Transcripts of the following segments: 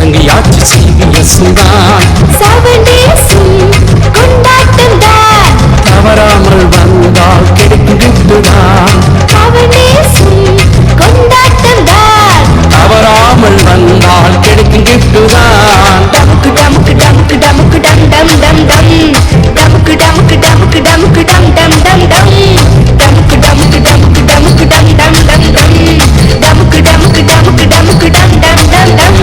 தொடங்கியாச்சு CBS தான். 7 days கொண்டாட்டம் தான். தவறாமல் வந்தால் கிடைக்கும் gift தான். 7 days கொண்டாட்டம் தான். தவறாமல் வந்தால் கிடைக்கும் gift தான். டமுக்கு டமுக்கு டமுக்கு டமுக்கு டம் டம் டம் டம். டமுக்கு டமுக்கு டமுக்கு டமுக்கு டம் டம் டம் டம். டமுக்கு டமுக்கு டமுக்கு டமுக்கு டம் டம் டம் டம். டமுக்கு டமுக்கு டமுக்கு டமுக்கு டம் டம் டம் டம்.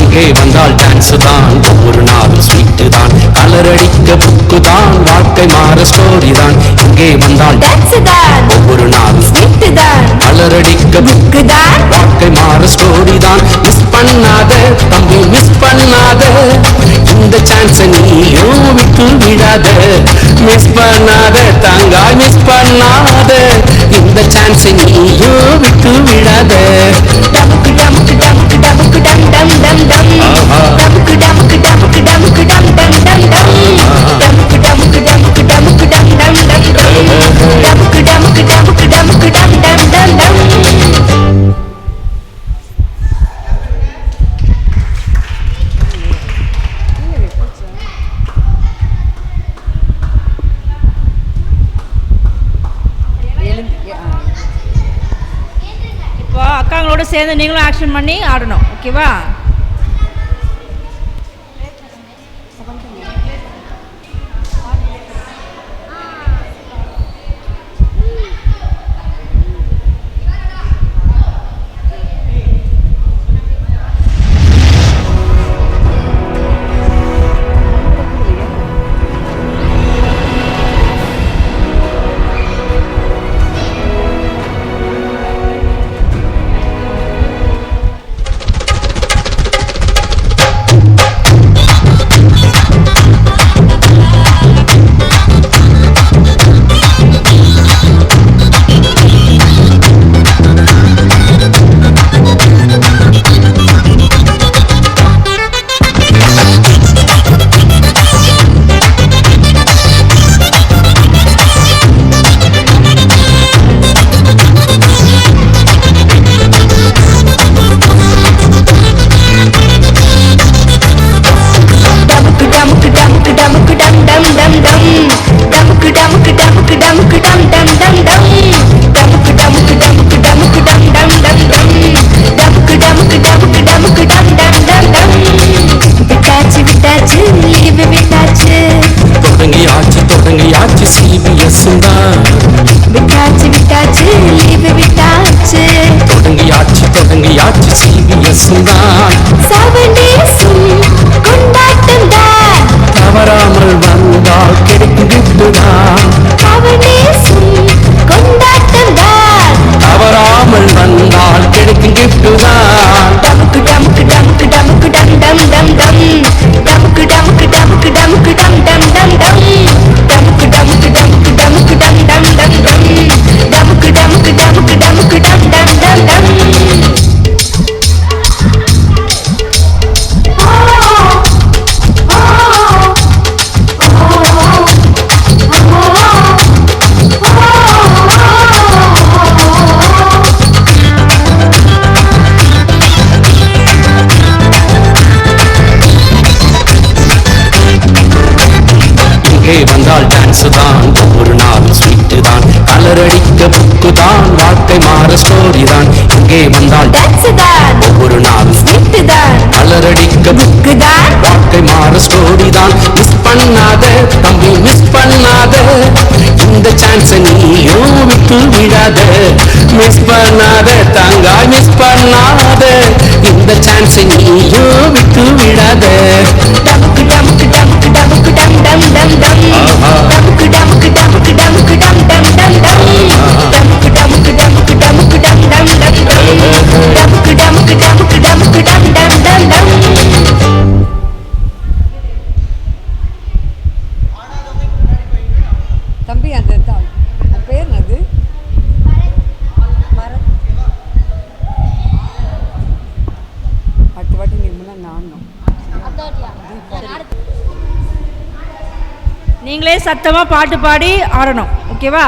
இங்கே வந்தால் டான்ஸ் தான், ஒவ்வொரு நாளும் ஸ்வீட்டு தான். கலர் அடிக்க புக்கு தான், வாழ்க்கை மாற ஸ்டோரி தான். இங்கே வந்தால் டான்ஸ் தான், ஒவ்வொரு நாளும் ஸ்வீட் தான், கலர் அடிக்க புக்கு தான், வாழ்க்கை மாற ஸ்டோரி தான். மிஸ் பண்ணாத தம்பி, மிஸ் பண்ணாத இந்த சான்ஸ் நீயும் விட்டு விடாத. மிஸ் பண்ணாத தங்காய், மிஸ் பண்ணாத இந்த சான்ஸ் நீயும் விட்டு விடாத. டமுக்கு டமுக்கு டமுக்கு டமுக்கு டம் டம் டம் டம். டமுக்கு டமுக்கு டமுக்கு டமுக்கு டம் டம் டம் டம். டமுக்கு டமுக்கு டமுக்கு டமுக்கு டம் டம் டம் டம். டமுக்கு டமுக்கு டமுக்கு டமுக்கு டம் டம் டம் டம். இப்போ அக்காங்களோட சேர்ந்து நீங்களும் ஆக்ஷன் பண்ணி ஆடணும், ஓகேவா? தொடங்கியாச்சு CBS தான். விட்டாச்சு விட்டாச்சு லீவு விட்டாச்சு. தொடங்கியாச்சு CBS தான். 7 days கொண்டாட்டம் தான். தவறாமல் வந்தால் கிடைக்கும் gift தான். 7 days கொண்டாட்டம் தான். தவறாமல் வந்தால் கிடைக்கும் gift தான். டமுக்கு டமுக்கு டமுக்கு டமுக்கு டம் டம் டம் டம். டமுக்கு டமுக்கு டமுக்கு டமுக்கு டம் டம் டம் டம். டமுக்கு டமுக்கு டமுக்கு டமுக்கு டம் டம் டம் டம். டமுக்கு டமுக்கு டமுக்கு டமுக்கு டம் டம் டம் டம். இங்கே வந்தால் டான்ஸ் தான், ஒவ்வொரு நாளும் ஸ்வீட்டு தான். கலர் அடிக்க புக்கு தான், வாழ்க்கை மாற ஸ்டோரி தான். இங்கே வந்தால் டான்ஸ் தான், ஒவ்வொரு நாளும் ஸ்வீட் தான், கலர் அடிக்க புக்கு தான், வாழ்க்கை மாற ஸ்டோரி தான். மிஸ் பண்ணாத தம்பி, மிஸ் பண்ணாத இந்த சான்ஸ் நீயும் விட்டு விடாத. மிஸ் பண்ணாத தங்காய், மிஸ் பண்ணாத இந்த சான்ஸ் நீயும் விட்டு விடாத. டமுக்கு டமுக்கு டமுக்கு டமுக்கு டம் டம் டம் டம். டமுக்கு டமுக்கு டமுக்கு டமுக்கு டம் டம் டம் டம். டமுக்கு டமுக்கு டமுக்கு டமுக்கு டம் டம் டம் டம். டமுக்கு டமுக்கு டமுக்கு டமுக்கு டம் டம் டம் டம். தம்பி அந்த பேர் நீங்களே சத்தமாக பாட்டு பாடி ஆடணும். ஓகேவா?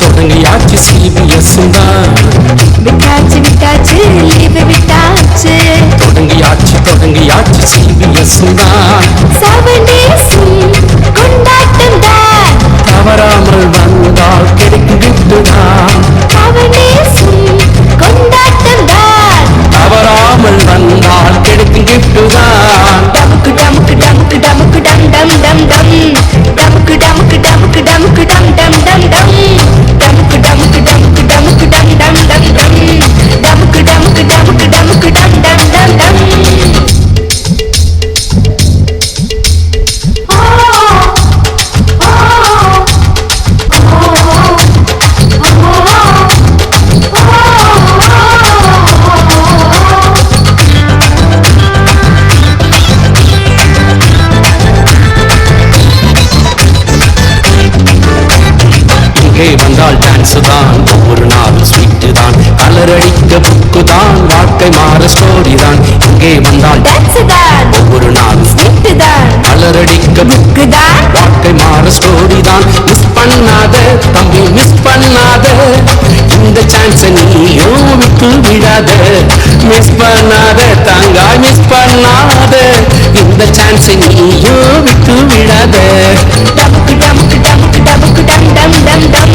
தொடங்கியாச்சு CBS தான். விட்டாச்சு விட்டாச்சு லீவு விட்டாச்சு. தொடங்கியாச்சு CBS தான். 7 days கொண்டாட்டம் தான். தவறாமல் வந்தால் கிடைக்கும் gift தான். 7 days கொண்டாட்டம் தான். தவறாமல் வந்தால் கிடைக்கும் gift தான். டமுக்கு டமுக்கு டமுக்கு டமுக்கு டம் டம் டம் டம். டமுக்கு டமுக்கு டமுக்கு டமுக்கு டம் டம் டம் டம். டமுக்கு டமுக்கு டமுக்கு டமுக்கு டம் டம் டம் டம். டமுக்கு டமுக்கு டமுக்கு டமுக்கு டம் டம் டம் டம். இங்கே வந்தால் டான்ஸ் தான், ஒவ்வொரு நாளும் ஸ்வீட்டு தான். கலர் அடிக்க புக்கு தான், வாழ்க்கை மாற ஸ்டோரி தான். இங்கே வந்தால் டான்ஸ் தான், ஒவ்வொரு நாளும் ஸ்வீட் தான், கலர் அடிக்க புக்கு தான், வாழ்க்கை மாற ஸ்டோரி தான். மிஸ் பண்ணாத தம்பி, மிஸ் பண்ணாத இந்த சான்ஸ் நீயும் விட்டு விடாத. மிஸ் பண்ணாத தங்காய், மிஸ் பண்ணாத இந்த சான்ஸ் நீயும் விட்டு விடாத. டமுக்கு டமுக்கு டமுக்கு டமுக்கு டம் டம் டம் டம்.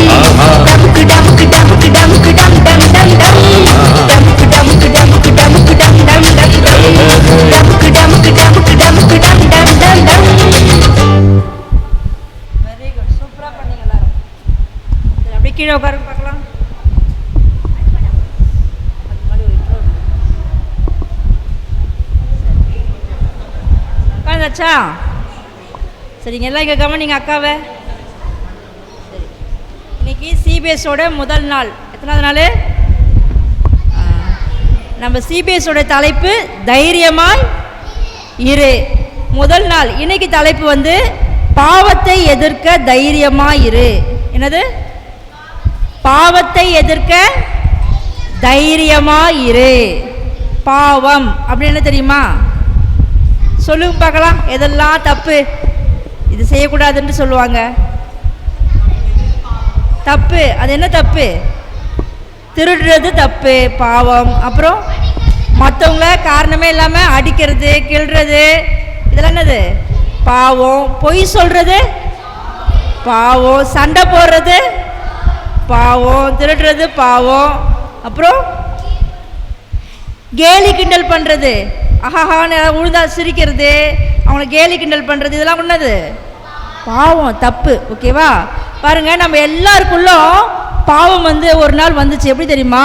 டமுக்கு டமுக்கு டமுக்கு டமுக்கு டம் டம் டம் டம். டமுக்கு டமுக்கு டமுக்கு டமுக்கு டம் டம் டம் டம். டமுக்கு டமுக்கு டமுக்கு டமுக்கு டம் டம் டம் டம். வெரி குட், சூப்பராக பண்ணீங்க எல்லாரும். சரி, அப்படியே கீழே உட்காருங்க பார்க்கலாம். உட்காந்தாச்சா? சரிங்க, எல்லாம் இங்கே கவனிங்க அக்காவை. சரி, இன்னைக்கு சிபிஎஸோட முதல் நாள். எத்தனாவது நாள்? நம்ம சிபிஎஸோட தலைப்பு தைரியமாய் இரு. முதல் நாள். இன்னைக்கு தலைப்பு வந்து பாவத்தை எதிர்க்க தைரியமாய் இரு. என்னது? பாவத்தை எதிர்க்க தைரியமாய் இரு. பாவம் அப்படின்னு தெரியுமா? சொல்லுங்க பார்க்கலாம். எதெல்லாம் தப்பு, இது செய்யக்கூடாதுன்னு சொல்லுவாங்க. தப்பு, அது என்ன தப்பு? திருடுறது தப்பு, பாவம். அப்புறம் மற்றவங்கள காரணமே இல்லாமல் அடிக்கிறது, கிள்றது, இதெல்லாம் என்னது? பாவம். பொய் சொல்கிறது பாவம். சண்டை போடுறது பாவம். திருடுறது பாவம். அப்புறம் கேலி கிண்டல் பண்ணுறது, ஆஹான்னு உழுந்தா சிரிக்கிறது, அவங்கள கேலி கிண்டல் பண்ணுறது, இதெல்லாம் என்னது? பாவம், தப்பு. ஓகேவா? பாருங்க, நம்ம எல்லாருக்குள்ளும் பாவம் வந்து ஒரு நாள் வந்துச்சு. எப்படி தெரியுமா?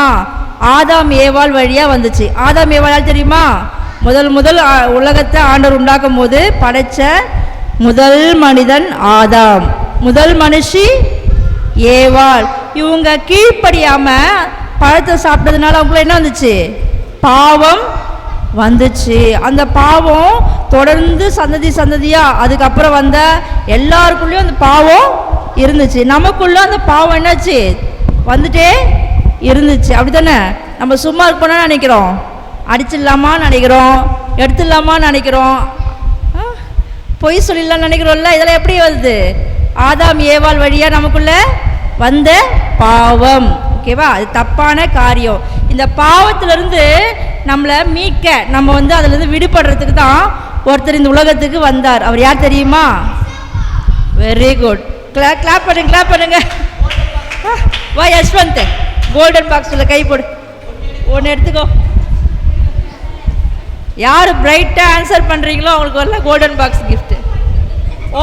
ஆதாம் ஏவாள் வழியாக வந்துச்சு. ஆதாம் ஏவாள் தெரியுமா? முதல் உலகத்தை ஆண்டவர் உண்டாக்கும் போது படைச்ச முதல் மனிதன் ஆதாம், முதல் மனுஷி ஏவாள். இவங்க கீழ்ப்படியாம பழத்தை சாப்பிட்டதுனால அவங்களுக்கு என்ன வந்துச்சு? பாவம் வந்துச்சு. அந்த பாவம் தொடர்ந்து சந்ததியா அதுக்கப்புறம் வந்த எல்லாருக்குள்ளேயும் அந்த பாவம் இருந்துச்சு. நமக்குள்ள அந்த பாவம் என்னாச்சு? வந்துட்டே இருந்துச்சு. அப்படித்தானே? நம்ம சும்மா இருக்கணும்னு நினைக்கிறோம், அடிச்சிடலாமான்னு நினைக்கிறோம், எடுத்துடலாமான்னு நினைக்கிறோம், பொய் சொல்லிடலாம்னு நினைக்கிறோம்ல. இதெல்லாம் எப்படி வருது? ஆதாம் ஏவாள் வழியாக நமக்குள்ள வந்த பாவம். ஓகேவா? அது தப்பான காரியம். இந்த பாவத்திலிருந்து நம்மளை மீட்க, நம்ம வந்து அதிலிருந்து விடுபடுறதுக்கு தான் ஒருத்தர் இந்த உலகத்துக்கு வந்தார். அவர் யார் தெரியுமா? Very good. கிளாப் பண்ணுங்க, கிளாப் பண்ணுங்க. வா யஷ்வந்த், கோல்டன் பாக்ஸில் கை போடு. ஒன்று எடுத்துக்கோ. யார் பிரைட்டாக ஆன்சர் பண்ணுறீங்களோ அவங்களுக்கு வரல கோல்டன் பாக்ஸ் கிஃப்ட்.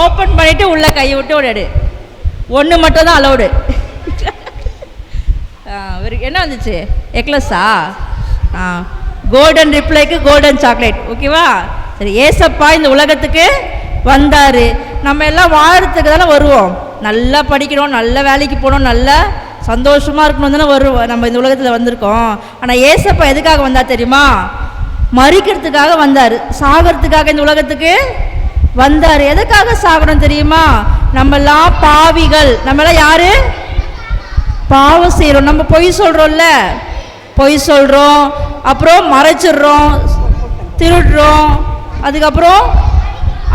ஓப்பன் பண்ணிவிட்டு உள்ளே கையை விட்டு ஒரு எடு. ஒன்று மட்டும் தான் அலௌடு. என்ன வந்துச்சு? எக்லஸா? கோல்டன் ரிப்ளைக்கு கோல்டன் சாக்லேட். ஓகேவா? சரி, ஏசப்பா இந்த உலகத்துக்கு வந்தார். நம்ம எல்லாம் வாழறதுக்கு தானே வருவோம். நல்லா படிக்கணும், நல்ல வேலைக்கு போகணும், நல்லா சந்தோஷமாக இருக்கணும் தானே வருவோம். நம்ம இந்த உலகத்தில் வந்திருக்கோம். ஆனால் ஏசப்பா எதுக்காக வந்தார் தெரியுமா? மறிக்கிறதுக்காக வந்தார். சாகிறதுக்காக இந்த உலகத்துக்கு வந்தார். எதுக்காக சாகணும் தெரியுமா? நம்மெல்லாம் பாவிகள். நம்மளாம் யாரு? பாவம் செய்கிறோம். நம்ம பொய் சொல்கிறோம்ல, பொய் சொல்கிறோம், அப்புறம் மறைச்சிடுறோம், திருடுறோம், அதுக்கப்புறம்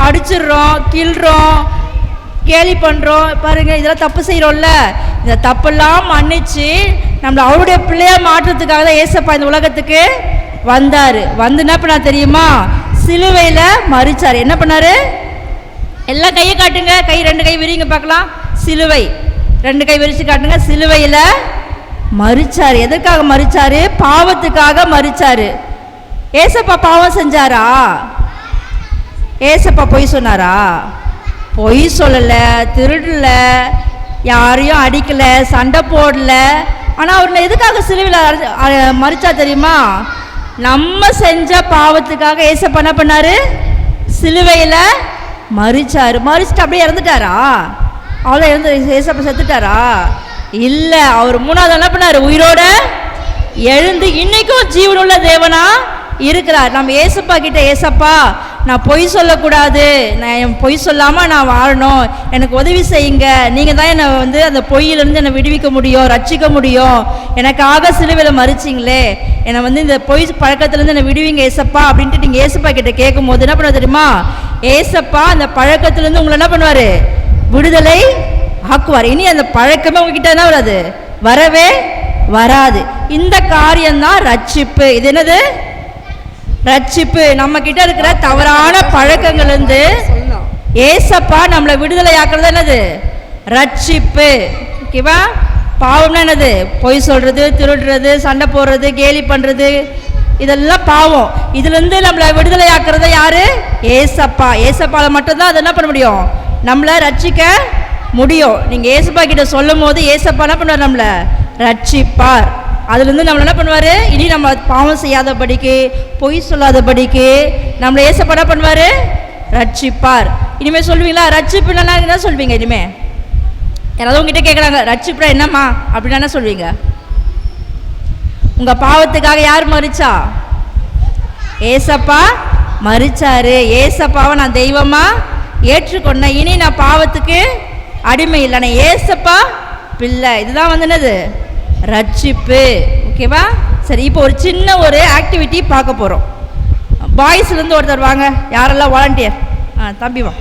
அடிச்சிடுறோம், கிள்றோம், கேலி பண்ணுறோம். பாருங்கள், இதெல்லாம் தப்பு செய்கிறோம்ல. இந்த தப்பெல்லாம் மன்னிச்சு நம்மளை அவருடைய பிள்ளையாக மாற்றுறதுக்காக தான் ஏசப்பா இந்த உலகத்துக்கு வந்தார். வந்து என்ன பண்ணார் தெரியுமா? சிலுவையில் மறிச்சார். என்ன பண்ணார்? எல்லாம் கையை காட்டுங்க. கை, ரெண்டு கை விரிங்க பார்க்கலாம். சிலுவை, ரெண்டு கை விரிச்சு காட்டுங்க. சிலுவையில் மறிச்சார். எதற்காக மறிச்சார்? பாவத்துக்காக மறிச்சார். ஏசப்பா பாவம் செஞ்சாரா? ஏசப்பா பொய் சொன்னாரா? பொய் சொல்லலை, திருடல, யாரையும் அடிக்கலை, சண்டை போடல. ஆனால் அவர் எதுக்காக சிலுவையில் மறிச்சா தெரியுமா? நம்ம செஞ்ச பாவத்துக்காக ஏசப்பா என்ன பண்ணாரு? சிலுவையில் மறிச்சாரு. மறிச்சுட்டு அப்படியே இறந்துட்டாரா? அவ்வளோ ஏசப்பா செத்துட்டாரா? இல்லை, அவர் மூணாவது என்ன பண்ணாரு? உயிரோட எழுந்து இன்னைக்கும் ஜீவனுள்ள தேவனா இருக்கிறார். நம்ம ஏசப்பா கிட்ட, ஏசப்பா நான் பொய் சொல்லக்கூடாது, நான் பொய் சொல்லாமல் நான் வாழணும், எனக்கு உதவி செய்யுங்க, நீங்கள் தான் என்னை வந்து அந்த பொய்யிலேருந்து என்னை விடுவிக்க முடியும், ரட்சிக்க முடியும், எனக்காக சிலுவையில் மறிச்சிங்களே, என்னை வந்து இந்த பொய் பழக்கத்துலேருந்து என்னை விடுவீங்க ஏசப்பா அப்படின்ட்டு நீங்கள் ஏசப்பா கிட்ட கேட்கும் போது என்ன பண்ண தெரியுமா? ஏசப்பா அந்த பழக்கத்துலேருந்து உங்களை என்ன பண்ணுவார்? விடுதலை ஆக்குவார். இனி அந்த பழக்கமே உங்ககிட்ட என்ன வராது? வரவே வராது. இந்த காரியம்தான் ரட்சிப்பு. இது என்னது? ரட்சிப்பு. நம்ம கிட்ட இருக்கிற தவறான பழக்கங்கள் இருந்து ஏசப்பா நம்மளை விடுதலை ஆக்குறது என்னது? ரட்சிப்பு. ஓகேவா? பாவம்னா என்னது? பொய் சொல்றது, திருடுறது, சண்டை போடுறது, கேலி பண்றது, இதெல்லாம் பாவம். இதுல இருந்து நம்மளை விடுதலை ஆக்குறது யாரு? ஏசப்பா. ஏசப்பால மட்டும்தான் அதை என்ன பண்ண முடியும்? நம்மளை ரட்சிக்க முடியும். நீங்க ஏசப்பா கிட்ட சொல்லும் போது ஏசப்பா என்ன பண்ணுவார்? நம்மளை ரட்சிப்பார். அதுலேருந்து நம்மளை என்ன பண்ணுவார்? இனி நம்ம பாவம் செய்யாதபடிக்கு, பொய் சொல்லாதபடிக்கு நம்மளை ஏசப்பா என்ன பண்ணுவார்? ரட்சிப்பார். இனிமேல் சொல்லுவீங்களா? ரட்சிப்புனா என்ன சொல்வீங்க? இனிமேல் யாராவது உங்ககிட்ட கேட்குறாங்க, ரட்சிப்புனா என்னம்மா அப்படின்னா என்ன சொல்வீங்க? உங்கள் பாவத்துக்காக யார் மறிச்சா? ஏசப்பா மறிச்சாரு. ஏசப்பாவை நான் தெய்வமாக ஏற்றுக்கொண்டேன். இனி நான் பாவத்துக்கு அடிமை இல்லை, நான் ஏசப்பா பிள்ளை. இதுதான் வந்து என்னது? ரட்சிப்பு. ஓகேவா? சரி, இப்போ ஒரு சின்ன ஒரு ஆக்டிவிட்டி பார்க்க போகிறோம். பாய்ஸ்லேருந்து ஒருத்தர் வாங்க. யாரெல்லாம் வாலண்டியர்? தம்பி வா.